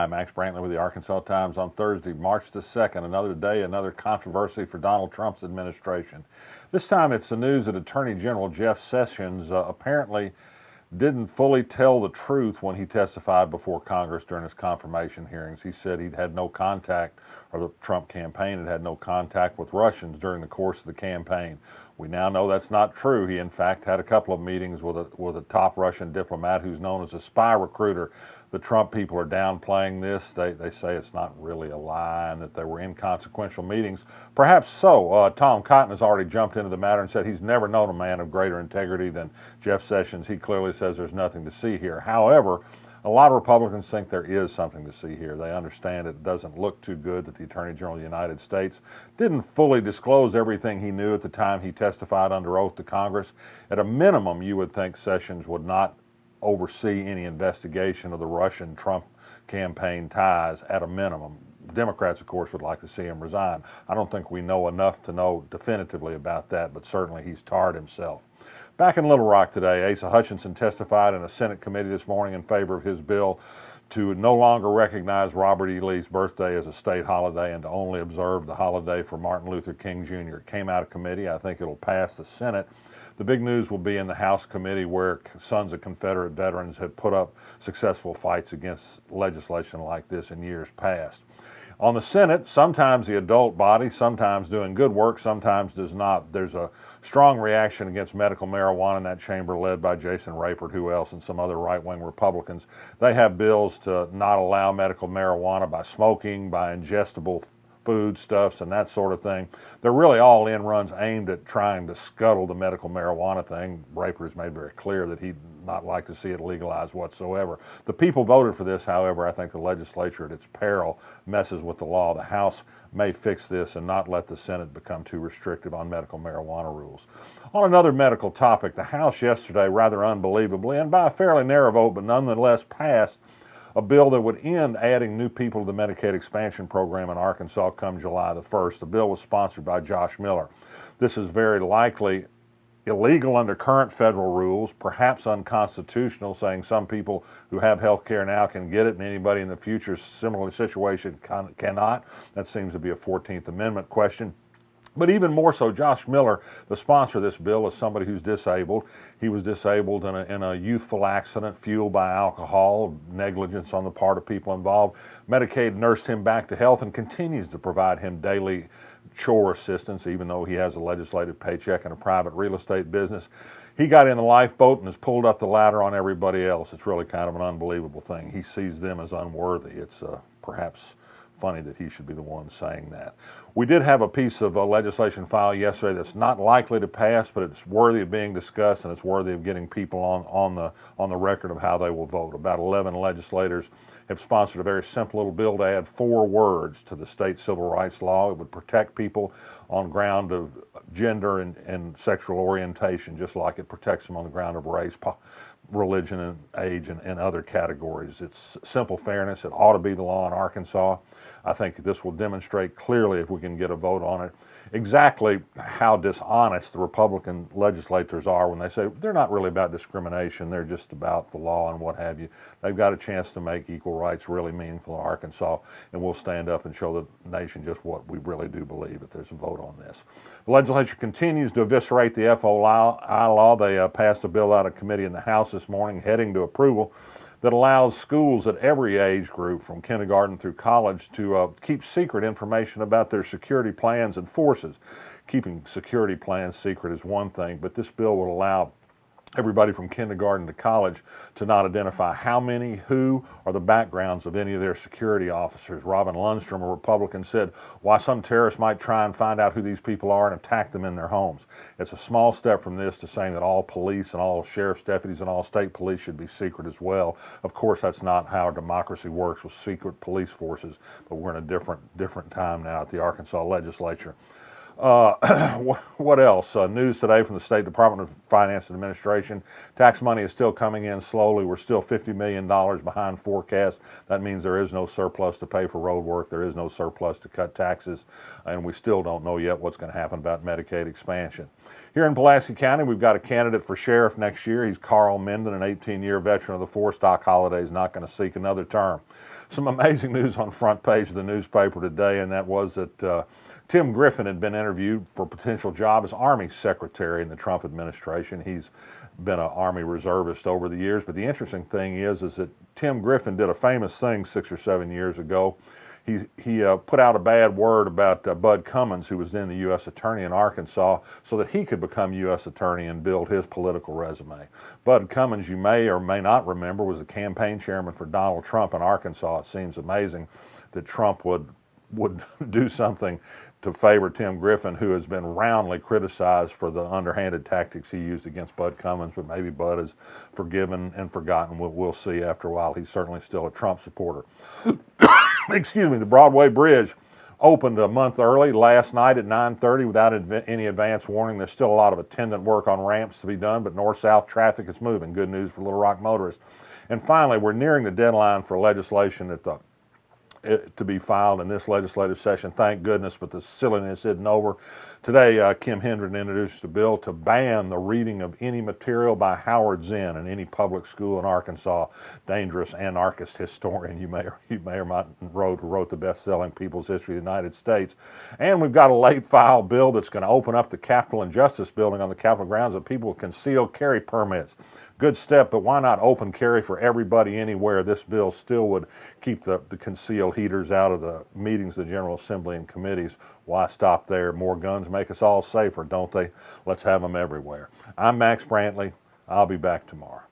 Max Brantley with the Arkansas Times on Thursday, March the 2nd. Another day, another controversy for Donald Trump's administration. This time it's the news that Attorney General Jeff Sessions apparently didn't fully tell the truth when he testified before Congress during his confirmation hearings. He said he'd had no contact, or the Trump campaign had no contact with Russians during the course of the campaign. We now know that's not true. He, in fact, had a couple of meetings with a top Russian diplomat who's known as a spy recruiter. The Trump people are downplaying this. They say it's not really a lie and that they were inconsequential meetings. Perhaps so. Tom Cotton has already jumped into the matter and said he's never known a man of greater integrity than Jeff Sessions. He clearly says there's nothing to see here. However, a lot of Republicans think there is something to see here. They understand it doesn't look too good that the Attorney General of the United States didn't fully disclose everything he knew at the time he testified under oath to Congress. At a minimum, you would think Sessions would not oversee any investigation of the Russian Trump campaign ties at a minimum. Democrats, of course, would like to see him resign. I don't think we know enough to know definitively about that, but certainly he's tarred himself. Back in Little Rock today, Asa Hutchinson testified in a Senate committee this morning in favor of his bill to no longer recognize Robert E. Lee's birthday as a state holiday and to only observe the holiday for Martin Luther King Jr. It came out of committee. I think it'll pass the Senate. The big news will be in the House committee where sons of Confederate veterans have put up successful fights against legislation like this in years past. On the Senate, sometimes the adult body, sometimes doing good work, sometimes does not. There's a strong reaction against medical marijuana in that chamber led by Jason Rapert, who else, and some other right-wing Republicans. They have bills to not allow medical marijuana by smoking, by ingestible foodstuffs and that sort of thing. They're really all in runs aimed at trying to scuttle the medical marijuana thing. Rapert has made very clear that he'd not like to see it legalized whatsoever. The people voted for this, however. I think the legislature at its peril messes with the law. The House may fix this and not let the Senate become too restrictive on medical marijuana rules. On another medical topic, the House yesterday, rather unbelievably, and by a fairly narrow vote, but nonetheless passed a bill that would end adding new people to the Medicaid expansion program in Arkansas come July the 1st. The bill was sponsored by Josh Miller. This is very likely illegal under current federal rules, perhaps unconstitutional, saying some people who have health care now can get it and anybody in the future similar situation cannot. That seems to be a 14th Amendment question. But even more so, Josh Miller, the sponsor of this bill, is somebody who's disabled. He was disabled in a youthful accident fueled by alcohol, negligence on the part of people involved. Medicaid nursed him back to health and continues to provide him daily chore assistance, even though he has a legislative paycheck and a private real estate business. He got in the lifeboat and has pulled up the ladder on everybody else. It's really kind of an unbelievable thing. He sees them as unworthy. It's perhaps funny that he should be the one saying that. We did have a piece of legislation filed yesterday that's not likely to pass, but it's worthy of being discussed and it's worthy of getting people on the record of how they will vote. About 11 legislators have sponsored a very simple little bill to add 4 words to the state civil rights law. It would protect people on ground of gender and sexual orientation, just like it protects them on the ground of race, religion, and age, and other categories. It's simple fairness. It ought to be the law in Arkansas. I think this will demonstrate clearly, if we can get a vote on it, exactly how dishonest the Republican legislators are when they say they're not really about discrimination, they're just about the law and what have you. They've got a chance to make equal rights really meaningful in Arkansas, and we'll stand up and show the nation just what we really do believe if there's a vote on this. The legislature continues to eviscerate the FOI law. They passed a bill out of committee in the House this morning, heading to approval, that allows schools at every age group from kindergarten through college to keep secret information about their security plans and forces. Keeping security plans secret is one thing, but this bill would allow everybody from kindergarten to college to not identify how many, who, or the backgrounds of any of their security officers. Robin Lundstrom, a Republican, said why some terrorists might try and find out who these people are and attack them in their homes. It's a small step from this to saying that all police and all sheriff's deputies and all state police should be secret as well. Of course, that's not how democracy works with secret police forces, but we're in a different time now at the Arkansas legislature. What else? News today from the State Department of Finance and Administration. Tax money is still coming in slowly. We're still $50 million behind forecast. That means there is no surplus to pay for road work. There is no surplus to cut taxes. And we still don't know yet what's going to happen about Medicaid expansion. Here in Pulaski County, we've got a candidate for sheriff next year. He's Carl Minden, an 18-year veteran of the force. Doc Holliday is not going to seek another term. some amazing news on the front page of the newspaper today, and that was that Tim Griffin had been interviewed for a potential job as Army Secretary in the Trump administration. He's been an Army reservist over the years, but the interesting thing is that Tim Griffin did a famous thing 6 or 7 years ago. He put out a bad word about Bud Cummins, who was then the U.S. Attorney in Arkansas, so that he could become U.S. Attorney and build his political resume. Bud Cummins, you may or may not remember, was the campaign chairman for Donald Trump in Arkansas. It seems amazing that Trump would do something to favor Tim Griffin, who has been roundly criticized for the underhanded tactics he used against Bud Cummins, but maybe Bud is forgiven and forgotten. We'll see after a while. He's certainly still a Trump supporter. Excuse me, the Broadway Bridge opened a month early last night at 9:30 without any advance warning. There's still a lot of attendant work on ramps to be done, but north-south traffic is moving. Good news for Little Rock motorists. And finally, we're nearing the deadline for legislation to be filed in this legislative session. Thank goodness, but the silliness isn't over. Today, Kim Hendren introduced a bill to ban the reading of any material by Howard Zinn in any public school in Arkansas. Dangerous anarchist historian, you may or might wrote the best-selling People's History of the United States. And we've got a late file bill that's going to open up the Capitol and Justice Building on the Capitol grounds that people with concealed carry permits. Good step, but why not open carry for everybody anywhere? This bill still would keep the concealed heaters out of the meetings of the General Assembly and committees. Why stop there? More guns make us all safer, don't they? Let's have them everywhere. I'm Max Brantley. I'll be back tomorrow.